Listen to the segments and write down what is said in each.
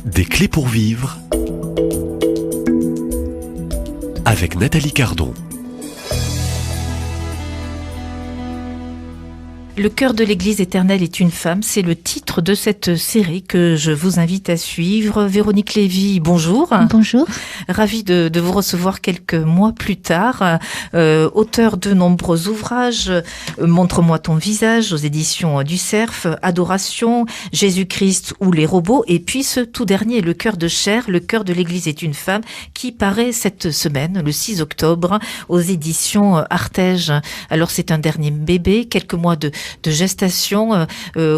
Des clés pour vivre avec Nathalie Cardon. Le cœur de l'Église éternelle est une femme, c'est le titre de cette série que je vous invite à suivre. Véronique Lévy, bonjour. Bonjour. Ravie de vous recevoir quelques mois plus tard. Auteur de nombreux ouvrages, Montre-moi ton visage aux éditions du Cerf, Adoration, Jésus-Christ ou les robots, et puis ce tout dernier, Le cœur de chair, le cœur de l'Église est une femme, qui paraît cette semaine, le 6 octobre, aux éditions Artege. Alors c'est un dernier bébé, quelques mois de gestation.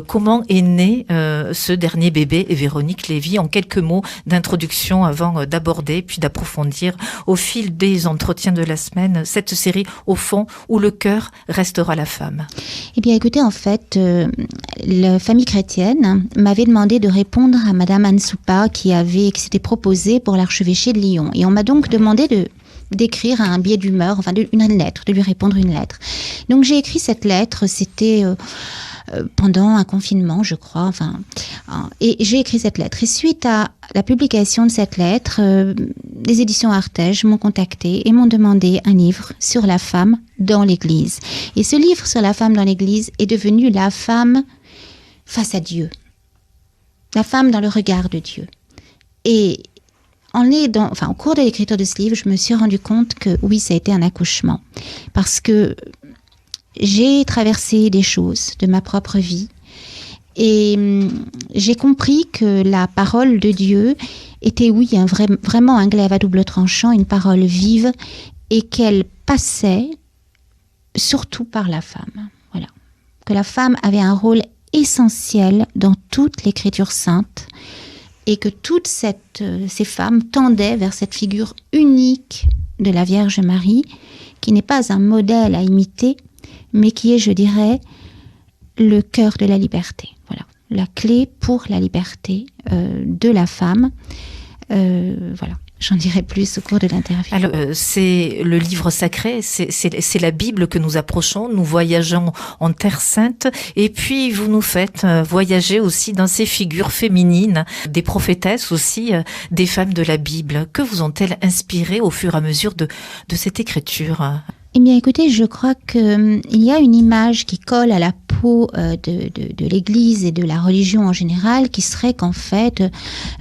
Comment est né ce dernier bébé, et Véronique Lévy, en quelques mots d'introduction avant d'aborder puis d'approfondir au fil des entretiens de la semaine cette série au fond où le cœur restera la femme. Eh bien écoutez, en fait, la famille chrétienne m'avait demandé de répondre à Madame Anne Soupa qui s'était proposée pour l'archevêché de Lyon. Et on m'a donc demandé d'écrire un billet d'humeur, une lettre, de lui répondre une lettre. Donc j'ai écrit cette lettre, c'était pendant un confinement, je crois, et j'ai écrit cette lettre. Et suite à la publication de cette lettre, les éditions Artege m'ont contacté et m'ont demandé un livre sur la femme dans l'Église. Et ce livre sur la femme dans l'Église est devenu la femme face à Dieu, la femme dans le regard de Dieu. Et au cours de l'écriture de ce livre, je me suis rendu compte que oui, ça a été un accouchement. Parce que j'ai traversé des choses de ma propre vie et j'ai compris que la parole de Dieu était, vraiment un glaive à double tranchant, une parole vive, et qu'elle passait surtout par la femme. Voilà. Que la femme avait un rôle essentiel dans toute l'écriture sainte, et que toutes ces femmes tendaient vers cette figure unique de la Vierge Marie, qui n'est pas un modèle à imiter, mais qui est, je dirais, le cœur de la liberté. Voilà, la clé pour la liberté de la femme. Voilà. J'en dirai plus au cours de l'interview. Alors, c'est le livre sacré, c'est la Bible que nous approchons, nous voyageons en Terre Sainte, et puis vous nous faites voyager aussi dans ces figures féminines, des prophétesses aussi, des femmes de la Bible. Que vous ont-elles inspiré au fur et à mesure de cette écriture ? Eh bien, écoutez, je crois qu'il y a une image qui colle à la peau de l'Église et de la religion en général, qui serait qu'en fait,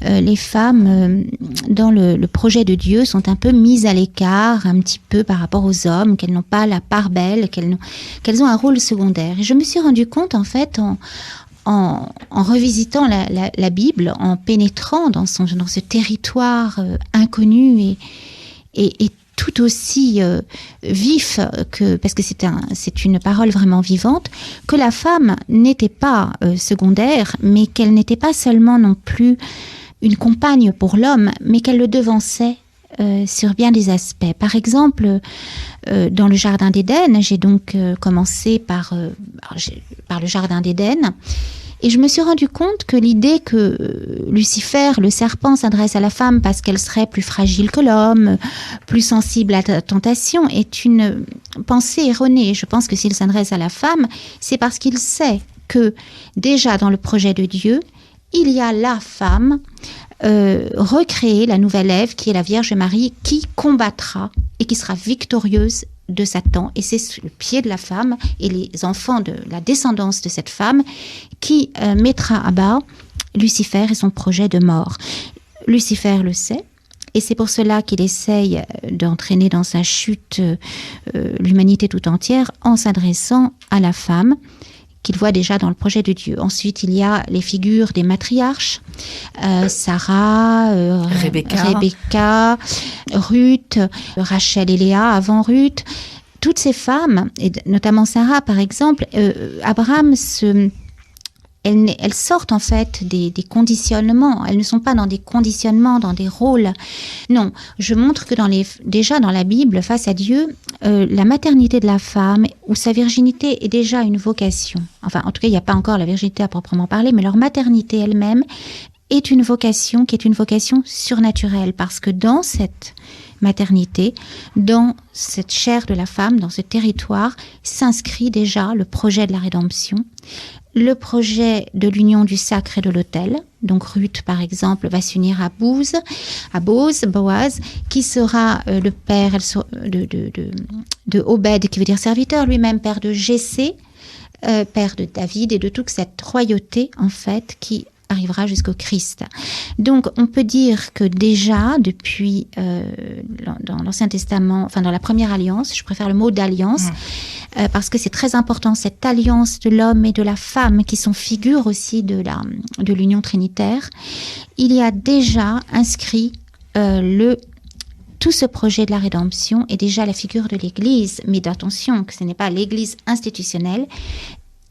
les femmes, dans le projet de Dieu, sont un peu mises à l'écart, un petit peu par rapport aux hommes, qu'elles n'ont pas la part belle, qu'elles ont un rôle secondaire. Et je me suis rendu compte, en fait, en revisitant la Bible, en pénétrant dans ce territoire inconnu et tout aussi vif parce que c'est une parole vraiment vivante, que la femme n'était pas secondaire, mais qu'elle n'était pas seulement non plus une compagne pour l'homme, mais qu'elle le devançait sur bien des aspects. Par exemple, dans le Jardin d'Éden, j'ai donc commencé par le Jardin d'Éden. Et je me suis rendu compte que l'idée que Lucifer, le serpent, s'adresse à la femme parce qu'elle serait plus fragile que l'homme, plus sensible à la tentation, est une pensée erronée. Je pense que s'il s'adresse à la femme, c'est parce qu'il sait que déjà dans le projet de Dieu, il y a la femme recréée, la nouvelle Ève, qui est la Vierge Marie, qui combattra et qui sera victorieuse de Satan, et c'est le pied de la femme et les enfants de la descendance de cette femme qui mettra à bas Lucifer et son projet de mort. Lucifer le sait, et c'est pour cela qu'il essaye d'entraîner dans sa chute l'humanité tout entière en s'adressant à la femme qu'il voit déjà dans le projet de Dieu. Ensuite, il y a les figures des matriarches, Sarah, Rebecca, Ruth, Rachel et Léa avant Ruth. Toutes ces femmes, et notamment Sarah par exemple, Abraham elles sortent en fait des conditionnements. Elles ne sont pas dans des conditionnements, dans des rôles. Non, je montre que déjà dans la Bible, face à Dieu, la maternité de la femme ou sa virginité est déjà une vocation. Enfin, en tout cas, il n'y a pas encore la virginité à proprement parler, mais leur maternité elle-même est une vocation qui est une vocation surnaturelle, parce que dans cette maternité, dans cette chair de la femme, dans ce territoire, s'inscrit déjà le projet de la rédemption. le projet de l'union du sacre et de l'autel. Donc Ruth, par exemple, va s'unir à Boaz, qui sera le père de Obed, qui veut dire serviteur, lui-même père de Jessé, père de David, et de toute cette royauté, en fait, qui arrivera jusqu'au Christ. Donc, on peut dire que déjà, depuis dans l'Ancien Testament, enfin dans la Première Alliance, je préfère le mot d'alliance, parce que c'est très important, cette alliance de l'homme et de la femme, qui sont figures aussi de l'union trinitaire, il y a déjà inscrit tout ce projet de la rédemption est déjà la figure de l'Église, mais attention, que ce n'est pas l'Église institutionnelle,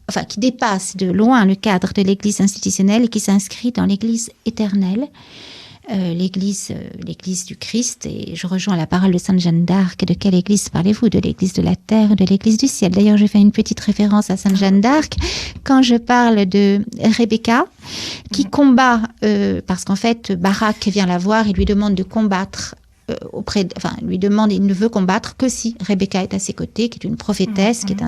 enfin qui dépasse de loin le cadre de l'Église institutionnelle et qui s'inscrit dans l'Église éternelle, l'Église du Christ. Et je rejoins la parole de Sainte Jeanne d'Arc. De quelle Église parlez-vous? De l'Église de la terre, de l'Église du ciel. D'ailleurs, je fais une petite référence à Sainte Jeanne d'Arc quand je parle de Rebecca, qui combat, parce qu'en fait, Barak vient la voir et lui demande de combattre lui demande, il ne veut combattre que si Rebecca est à ses côtés, qui est une prophétesse, qui est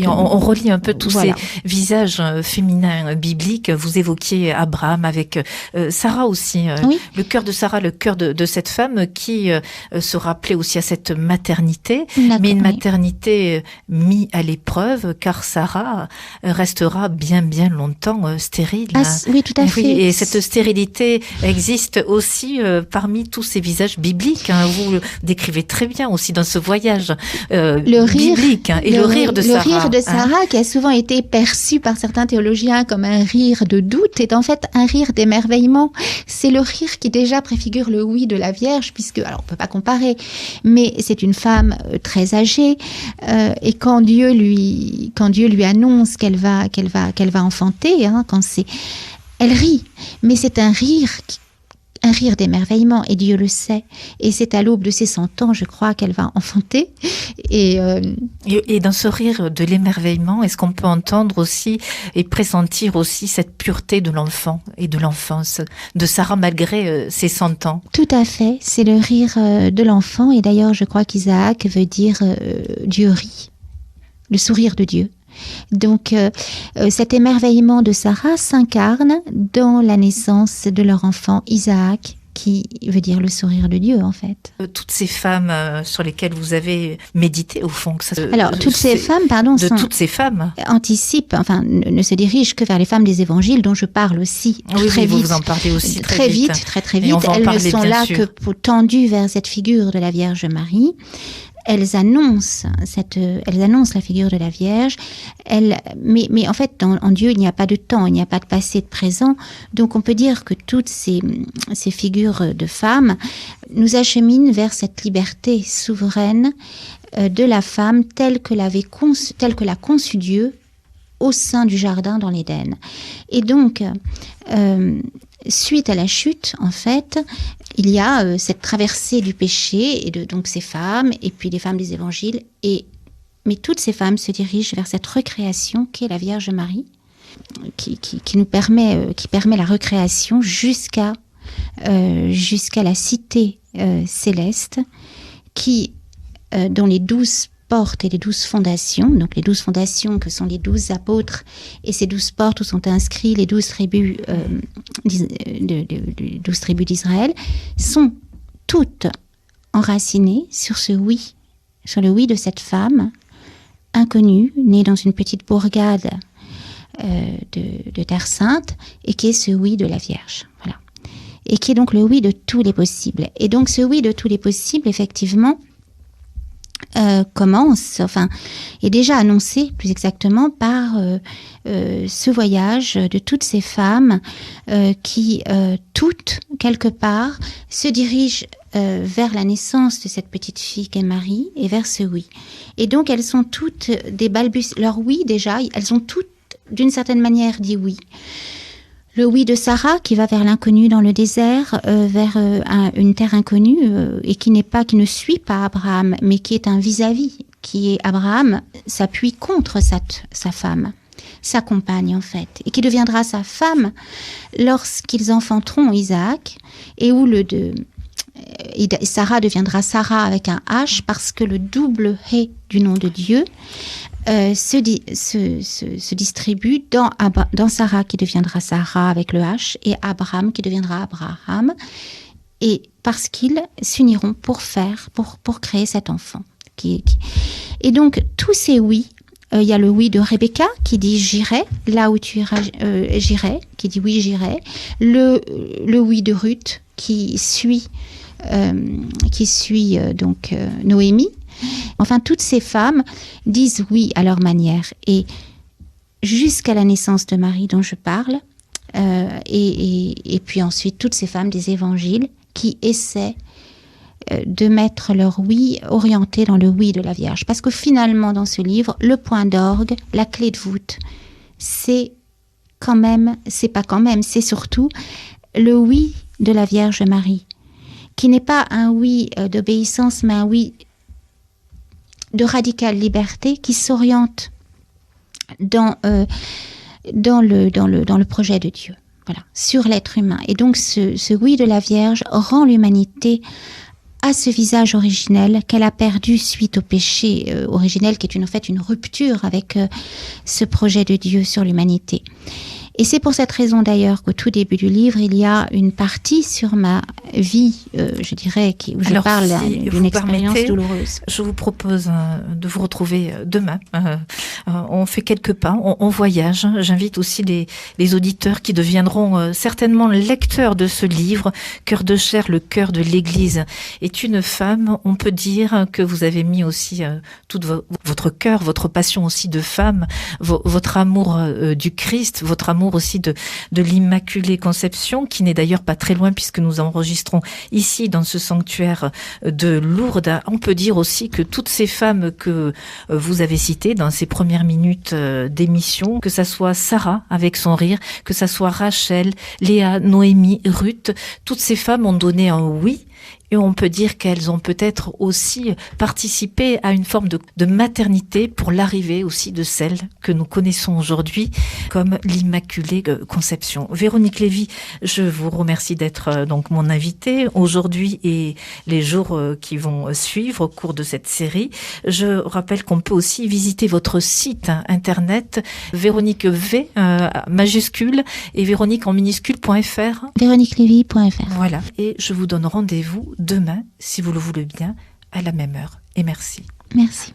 on relie un peu tous ces visages féminins bibliques. Vous évoquiez Abraham avec Sarah aussi. Le cœur de Sarah, le cœur de cette femme qui se rappelait aussi à cette maternité, mais une maternité mise à l'épreuve, car Sarah restera bien longtemps stérile. Oui, tout à fait. Et cette stérilité existe aussi parmi tous ces visages bibliques. Vous le décrivez très bien aussi dans ce voyage biblique. Et le rire de Sarah. Le rire de Sarah, qui a souvent été perçu par certains théologiens comme un rire de doute, est en fait un rire d'émerveillement. C'est le rire qui déjà préfigure le oui de la Vierge, puisque, alors on peut pas comparer, mais c'est une femme très âgée, et quand Dieu lui annonce qu'elle va enfanter, elle rit, mais c'est un rire d'émerveillement, et Dieu le sait. Et c'est à l'aube de ses 100 ans, je crois, qu'elle va enfanter. Et dans ce rire de l'émerveillement, est-ce qu'on peut entendre aussi et pressentir aussi cette pureté de l'enfant et de l'enfance de Sarah malgré ses 100 ans? Tout à fait, c'est le rire de l'enfant. Et d'ailleurs, je crois qu'Isaac veut dire Dieu rit, le sourire de Dieu. Donc, cet émerveillement de Sarah s'incarne dans la naissance de leur enfant Isaac, qui veut dire le sourire de Dieu, en fait. Toutes ces femmes sur lesquelles vous avez médité, au fond. Toutes ces femmes anticipent, enfin, ne se dirigent que vers les femmes des évangiles, dont je parle aussi très vite. Vous en parlez aussi très vite. Elles ne sont là que tendues vers cette figure de la Vierge Marie. Elles annoncent la figure de la Vierge. Mais en fait, en Dieu, il n'y a pas de temps, il n'y a pas de passé, de présent. Donc, on peut dire que toutes ces figures de femmes nous acheminent vers cette liberté souveraine de la femme telle que l'a conçu Dieu au sein du jardin dans l'Éden. Et donc, suite à la chute, en fait, il y a cette traversée du péché et donc ces femmes, et puis les femmes des évangiles. Mais toutes ces femmes se dirigent vers cette recréation qu'est la Vierge Marie, qui permet la recréation jusqu'à la cité céleste, dont les 12 portes et les 12 fondations, donc les 12 fondations que sont les 12 apôtres, et ces 12 portes où sont inscrits les 12 tribus, 12 tribus d'Israël, sont toutes enracinées sur le oui de cette femme inconnue, née dans une petite bourgade de Terre Sainte, et qui est ce oui de la Vierge. Voilà. Et qui est donc le oui de tous les possibles. Et donc ce oui de tous les possibles, effectivement, est déjà annoncé plus exactement par ce voyage de toutes ces femmes qui, toutes, quelque part, se dirigent vers la naissance de cette petite fille qu'est Marie et vers ce oui. Et donc elles sont toutes des leur oui déjà, elles ont toutes d'une certaine manière dit oui. Le oui de Sarah qui va vers l'inconnu dans le désert, vers une terre inconnue et qui ne suit pas Abraham, mais qui est un vis-à-vis, qui est Abraham s'appuie contre sa femme, sa compagne en fait, et qui deviendra sa femme lorsqu'ils enfanteront Isaac, et où Sarah deviendra Sarah avec un H parce que le double Hé du nom de Dieu se distribue dans Sarah qui deviendra Sarah avec le H et Abraham qui deviendra Abraham, et parce qu'ils s'uniront pour créer cet enfant. Et donc tous ces oui, il y a le oui de Rebecca qui dit j'irai là où tu iras, j'irai, qui dit oui j'irai, le oui de Ruth qui suit donc Noémie. Enfin, toutes ces femmes disent oui à leur manière. Et jusqu'à la naissance de Marie dont je parle, et puis ensuite toutes ces femmes des évangiles qui essaient de mettre leur oui orienté dans le oui de la Vierge. Parce que finalement, dans ce livre, le point d'orgue, la clé de voûte, c'est surtout le oui de la Vierge Marie, qui n'est pas un oui d'obéissance, mais un oui de radicale liberté qui s'oriente dans le projet de Dieu, voilà, sur l'être humain. Et donc ce oui de la Vierge rend l'humanité à ce visage originel qu'elle a perdu suite au péché originel, qui est en fait une rupture avec ce projet de Dieu sur l'humanité. Et c'est pour cette raison d'ailleurs qu'au tout début du livre, il y a une partie sur ma vie, je dirais, où je parle d'une expérience douloureuse. Je vous propose de vous retrouver demain. On fait quelques pas, on voyage. J'invite aussi les auditeurs qui deviendront certainement lecteurs de ce livre. Cœur de chair, le cœur de l'Église est une femme. On peut dire que vous avez mis aussi tout votre cœur, votre passion aussi de femme, votre amour du Christ, votre amour aussi de l'Immaculée Conception, qui n'est d'ailleurs pas très loin puisque nous enregistrons ici dans ce sanctuaire de Lourdes. On peut dire aussi que toutes ces femmes que vous avez citées dans ces premières minutes d'émission, que ça soit Sarah avec son rire, que ça soit Rachel, Léa, Noémie, Ruth, toutes ces femmes ont donné un oui. Et on peut dire qu'elles ont peut-être aussi participé à une forme de maternité pour l'arrivée aussi de celle que nous connaissons aujourd'hui comme l'Immaculée Conception. Véronique Lévy, je vous remercie d'être donc mon invitée aujourd'hui et les jours qui vont suivre au cours de cette série. Je rappelle qu'on peut aussi visiter votre site internet Véronique V majuscule et Véronique en minuscule.fr. VéroniqueLévy.fr. Voilà. Et je vous donne rendez-vous demain, si vous le voulez bien, à la même heure. Et merci. Merci.